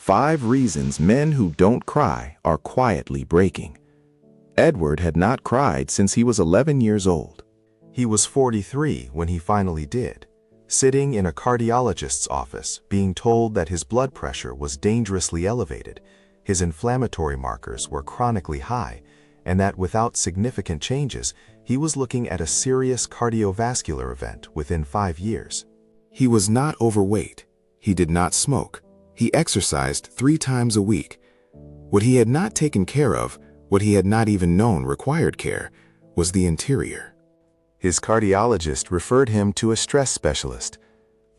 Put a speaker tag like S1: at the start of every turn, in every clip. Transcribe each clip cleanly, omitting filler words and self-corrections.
S1: 5 reasons men who don't cry are quietly breaking. Edward had not cried since he was 11 years old.
S2: He was 43 when he finally did, sitting in a cardiologist's office, being told that his blood pressure was dangerously elevated, his inflammatory markers were chronically high, and that without significant changes, he was looking at a serious cardiovascular event within 5 years.
S3: He was not overweight. He did not smoke. He exercised 3 times a week. What he had not taken care of, what he had not even known required care, was the interior.
S2: His cardiologist referred him to a stress specialist.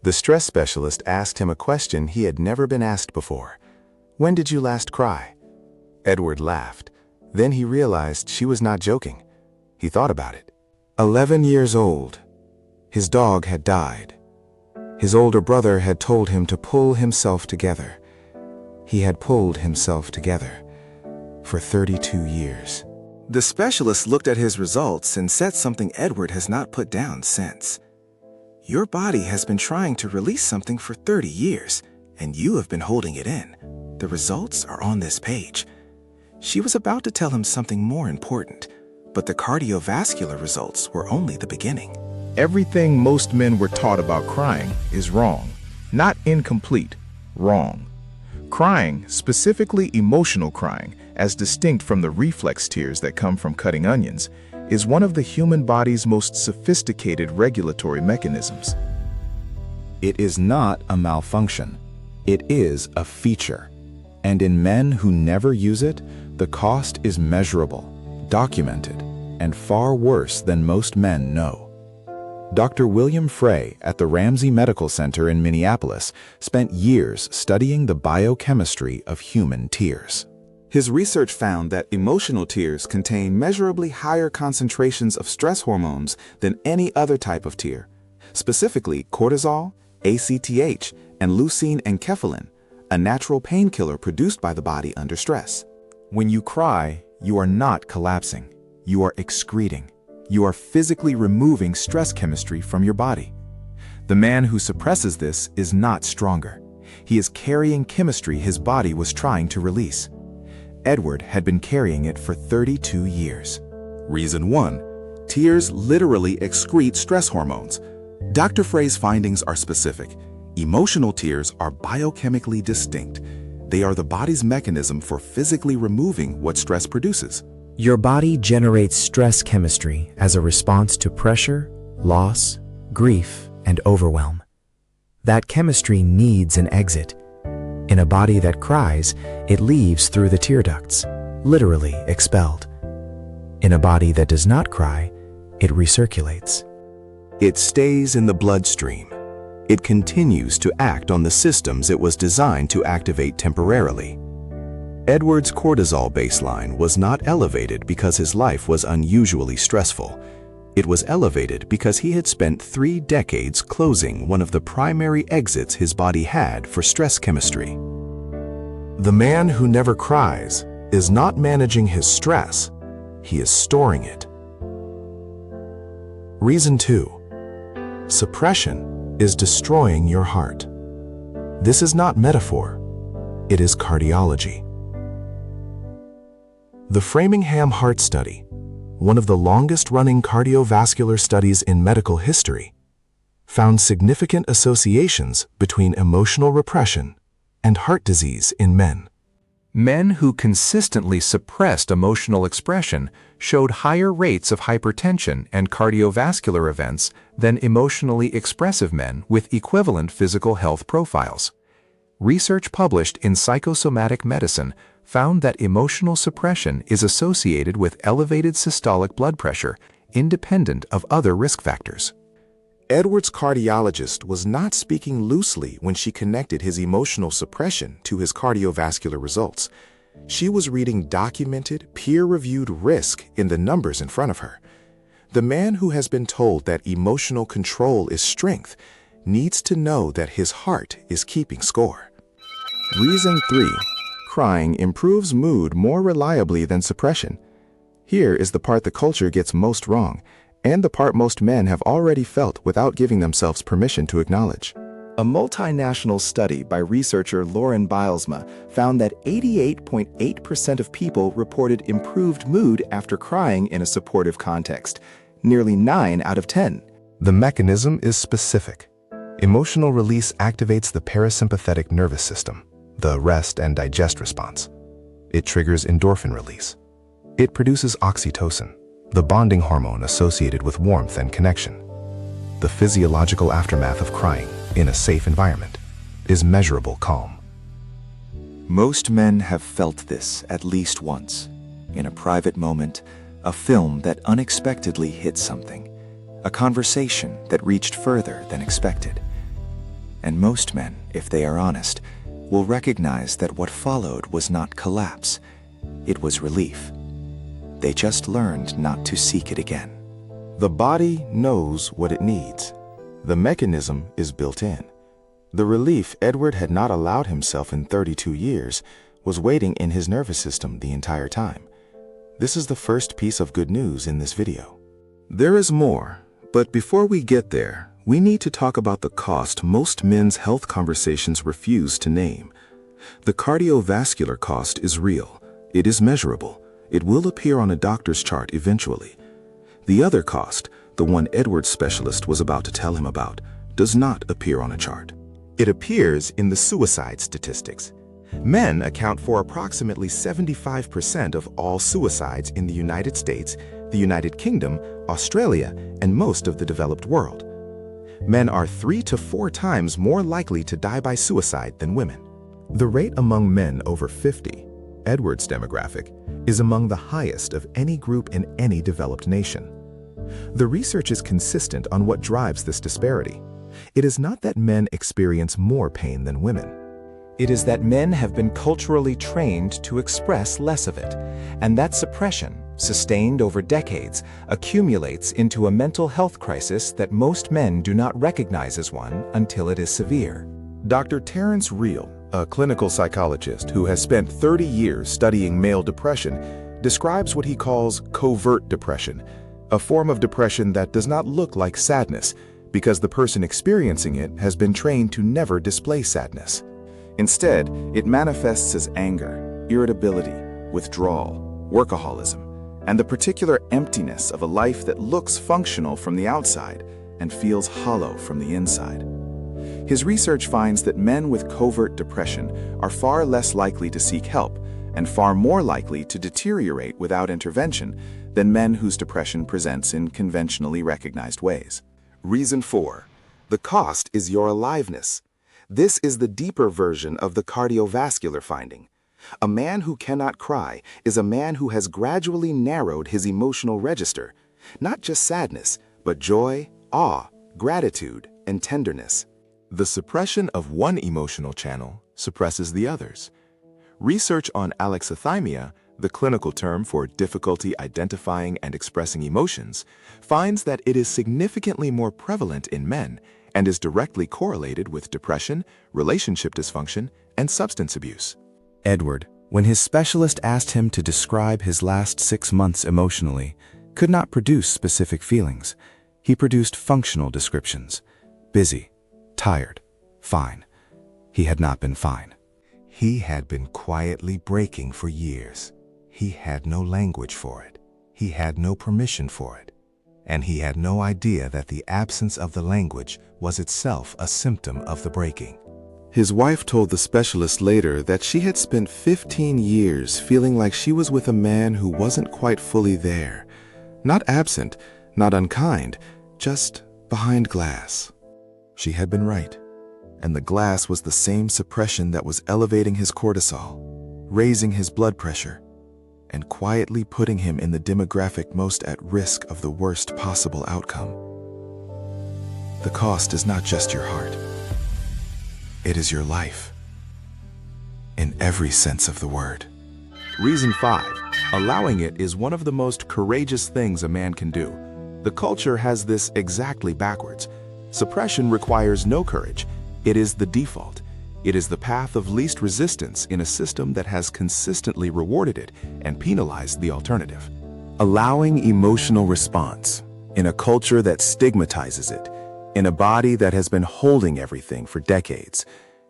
S2: The stress specialist asked him a question he had never been asked before. "When did you last cry?" Edward laughed. Then he realized she was not joking. He thought about it.
S3: 11 years old. His dog had died. His older brother had told him to pull himself together. He had pulled himself together for 32 years. The specialist looked at his results and said something Edward has not put down since. "Your body has been trying to release something for 30 years, and you have been holding it in. The results are on this page." She was about to tell him something more important, but the cardiovascular results were only the beginning.
S1: Everything most men were taught about crying is wrong. Not incomplete, wrong. Crying, specifically emotional crying, as distinct from the reflex tears that come from cutting onions, is one of the human body's most sophisticated regulatory mechanisms.
S4: It is not a malfunction. It is a feature. And in men who never use it, the cost is measurable, documented, and far worse than most men know. Dr. William Frey at the Ramsey Medical Center in Minneapolis spent years studying the biochemistry of human tears.
S3: His research found that emotional tears contain measurably higher concentrations of stress hormones than any other type of tear, specifically cortisol, ACTH, and leucine and enkephalin, a natural painkiller produced by the body under stress.
S2: When you cry, you are not collapsing. You are excreting. You are physically removing stress chemistry from your body. The man who suppresses this is not stronger. He is carrying chemistry his body was trying to release. Edward had been carrying it for 32 years.
S3: Reason 1. Tears literally excrete stress hormones. Dr. Frey's findings are specific. Emotional tears are biochemically distinct. They are the body's mechanism for physically removing what stress produces.
S5: Your body generates stress chemistry as a response to pressure, loss, grief, and overwhelm. That chemistry needs an exit. In a body that cries, it leaves through the tear ducts, literally expelled. In a body that does not cry, it recirculates.
S2: It stays in the bloodstream. It continues to act on the systems it was designed to activate temporarily. Edward's cortisol baseline was not elevated because his life was unusually stressful. It was elevated because he had spent 3 decades closing one of the primary exits his body had for stress chemistry. The man who never cries is not managing his stress, he is storing it. Reason 2. Suppression is destroying your heart. This is not metaphor, it is cardiology. The Framingham Heart Study, one of the longest-running cardiovascular studies in medical history, found significant associations between emotional repression and heart disease in men. Men who consistently suppressed emotional expression showed higher rates of hypertension and cardiovascular events than emotionally expressive men with equivalent physical health profiles. Research published in Psychosomatic Medicine found that emotional suppression is associated with elevated systolic blood pressure, independent of other risk factors. Edward's cardiologist was not speaking loosely when she connected his emotional suppression to his cardiovascular results. She was reading documented, peer-reviewed risk in the numbers in front of her. The man who has been told that emotional control is strength needs to know that his heart is keeping score. Reason 3. Crying improves mood more reliably than suppression. Here is the part the culture gets most wrong, and the part most men have already felt without giving themselves permission to acknowledge.
S3: A multinational study by researcher Lauren Bylsma found that 88.8% of people reported improved mood after crying in a supportive context, nearly 9 out of 10.
S2: The mechanism is specific. Emotional release activates the parasympathetic nervous system, the rest and digest response. It triggers endorphin release. It produces oxytocin, the bonding hormone associated with warmth and connection. The physiological aftermath of crying in a safe environment is measurable calm.
S3: Most men have felt this at least once, in a private moment, a film that unexpectedly hit something, a conversation that reached further than expected. And most men, if they are honest, will recognize that what followed was not collapse, it was relief. They just learned not to seek it again.
S1: The body knows what it needs. The mechanism is built in. The relief Edward had not allowed himself in 32 years was waiting in his nervous system the entire time. This is the first piece of good news in this video. There is more, but before we get there, we need to talk about the cost most men's health conversations refuse to name. The cardiovascular cost is real. It is measurable. It will appear on a doctor's chart eventually. The other cost, the one Edward's specialist was about to tell him about, does not appear on a chart. It appears in the suicide statistics. Men account for approximately 75% of all suicides in the United States, the United Kingdom, Australia, and most of the developed world. Men are 3 to 4 times more likely to die by suicide than women. The rate among men over 50, Edward's demographic, is among the highest of any group in any developed nation. The research is consistent on what drives this disparity. It is not that men experience more pain than women.
S3: It is that men have been culturally trained to express less of it, and that suppression, sustained over decades, accumulates into a mental health crisis that most men do not recognize as one until it is severe.
S1: Dr. Terrence Real, a clinical psychologist who has spent 30 years studying male depression, describes what he calls covert depression, a form of depression that does not look like sadness because the person experiencing it has been trained to never display sadness. Instead, it manifests as anger, irritability, withdrawal, workaholism, and the particular emptiness of a life that looks functional from the outside and feels hollow from the inside. His research finds that men with covert depression are far less likely to seek help and far more likely to deteriorate without intervention than men whose depression presents in conventionally recognized ways. Reason 4. The cost is your aliveness. This is the deeper version of the cardiovascular finding. A man who cannot cry is a man who has gradually narrowed his emotional register, not just sadness, but joy, awe, gratitude, and tenderness. The suppression of one emotional channel suppresses the others. Research on alexithymia, the clinical term for difficulty identifying and expressing emotions, finds that it is significantly more prevalent in men and is directly correlated with depression, relationship dysfunction, and substance abuse.
S3: Edward, when his specialist asked him to describe his last 6 months emotionally, could not produce specific feelings. He produced functional descriptions: busy, tired, fine. He had not been fine.
S2: He had been quietly breaking for years. He had no language for it. He had no permission for it. And he had no idea that the absence of the language was itself a symptom of the breaking.
S1: His wife told the specialist later that she had spent 15 years feeling like she was with a man who wasn't quite fully there. Not absent, not unkind, just behind glass. She had been right. And the glass was the same suppression that was elevating his cortisol, raising his blood pressure, and quietly putting him in the demographic most at risk of the worst possible outcome. The cost is not just your heart. It is your life. In every sense of the word. Reason 5. Allowing it is one of the most courageous things a man can do. The culture has this exactly backwards. Suppression requires no courage. It is the default. It is the path of least resistance in a system that has consistently rewarded it and penalized the alternative. Allowing emotional response in a culture that stigmatizes it
S2: in a body that has been holding everything for decades,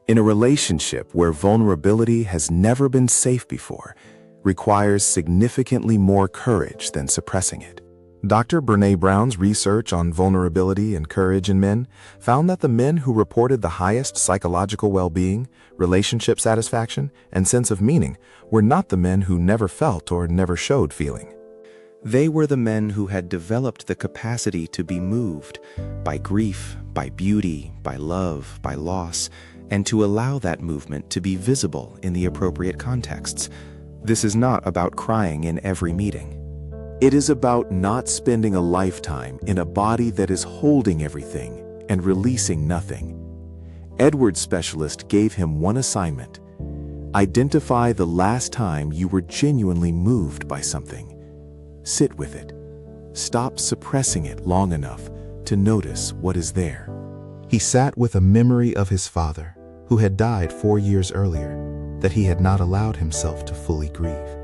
S2: in a relationship where vulnerability has never been safe before, requires significantly more courage than suppressing it. Dr. Brené Brown's research on vulnerability and courage in men found that the men who reported the highest psychological well-being, relationship satisfaction, and sense of meaning were not the men who never felt or never showed feeling. They were the men who had developed the capacity to be moved by grief, by beauty, by love, by loss, and to allow that movement to be visible in the appropriate contexts. This is not about crying in every meeting. It is about not spending a lifetime in a body that is holding everything and releasing nothing. Edward's specialist gave him one assignment: identify the last time you were genuinely moved by something. Sit with it. Stop suppressing it long enough to notice what is there. He sat with a memory of his father, who had died 4 years earlier, that he had not allowed himself to fully grieve.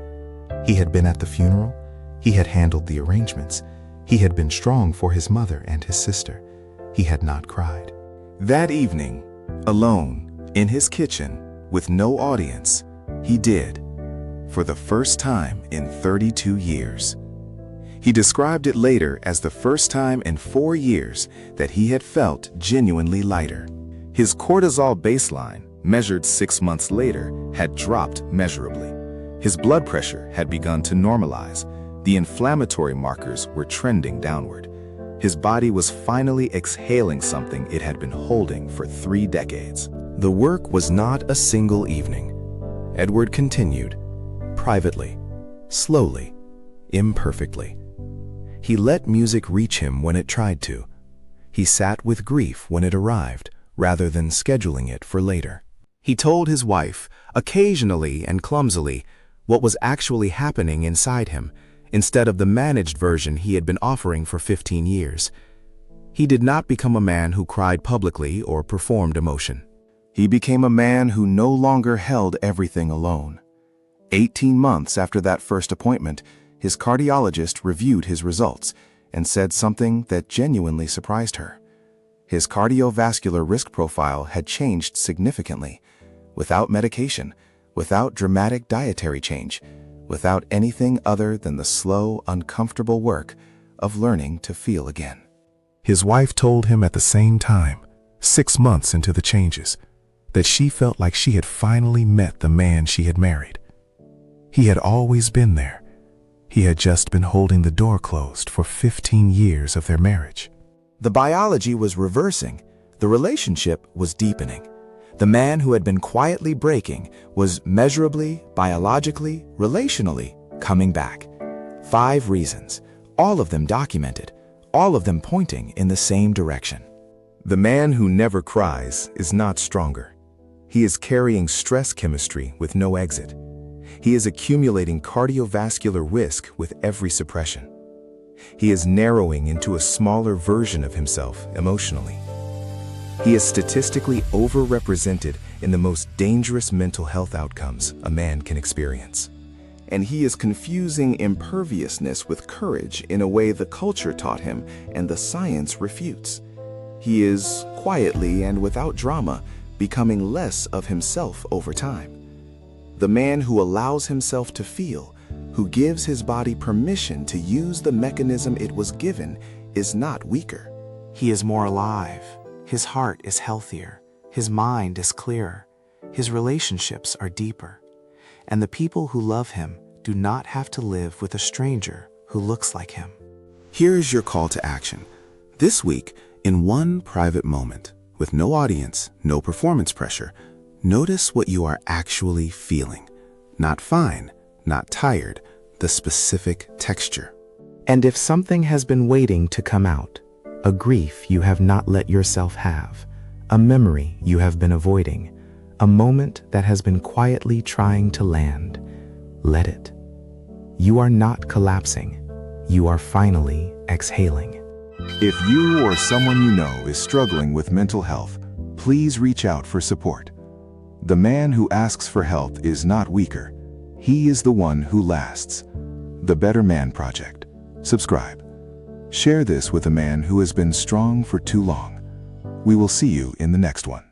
S2: He had been at the funeral. He had handled the arrangements. He had been strong for his mother and his sister. He had not cried. That evening, alone, in his kitchen, with no audience, he did, for the first time in 32 years. He described it later as the first time in 4 years that he had felt genuinely lighter. His cortisol baseline, measured 6 months later, had dropped measurably. His blood pressure had begun to normalize. The inflammatory markers were trending downward. His body was finally exhaling something it had been holding for 3 decades. The work was not a single evening. Edward continued, privately, slowly, imperfectly. He let music reach him when it tried to. He sat with grief when it arrived, rather than scheduling it for later. He told his wife, occasionally and clumsily, what was actually happening inside him, instead of the managed version he had been offering for 15 years. He did not become a man who cried publicly or performed emotion. He became a man who no longer held everything alone. 18 months after that first appointment, his cardiologist reviewed his results and said something that genuinely surprised her. His cardiovascular risk profile had changed significantly, without medication, without dramatic dietary change, without anything other than the slow, uncomfortable work of learning to feel again. His wife told him at the same time, 6 months into the changes, that she felt like she had finally met the man she had married. He had always been there. He had just been holding the door closed for 15 years of their marriage. The biology was reversing. The relationship was deepening. The man who had been quietly breaking was measurably, biologically, relationally coming back. 5 reasons, all of them documented, all of them pointing in the same direction. The man who never cries is not stronger. He is carrying stress chemistry with no exit. He is accumulating cardiovascular risk with every suppression. He is narrowing into a smaller version of himself emotionally. He is statistically overrepresented in the most dangerous mental health outcomes a man can experience. And he is confusing imperviousness with courage in a way the culture taught him and the science refutes. He is, quietly and without drama, becoming less of himself over time. The man who allows himself to feel, who gives his body permission to use the mechanism it was given, is not weaker. He is more alive. His heart is healthier. His mind is clearer. His relationships are deeper. And the people who love him do not have to live with a stranger who looks like him. Here is your call to action. This week, in one private moment, with no audience, no performance pressure, notice what you are actually feeling. Not fine, not tired, the specific texture. And if something has been waiting to come out, a grief you have not let yourself have, a memory you have been avoiding, a moment that has been quietly trying to land, let it. You are not collapsing. You are finally exhaling. If you or someone you know is struggling with mental health, please reach out for support. The man who asks for help is not weaker. He is the one who lasts. The Better Man Project. Subscribe. Share this with a man who has been strong for too long.
S1: We will see you in the next one.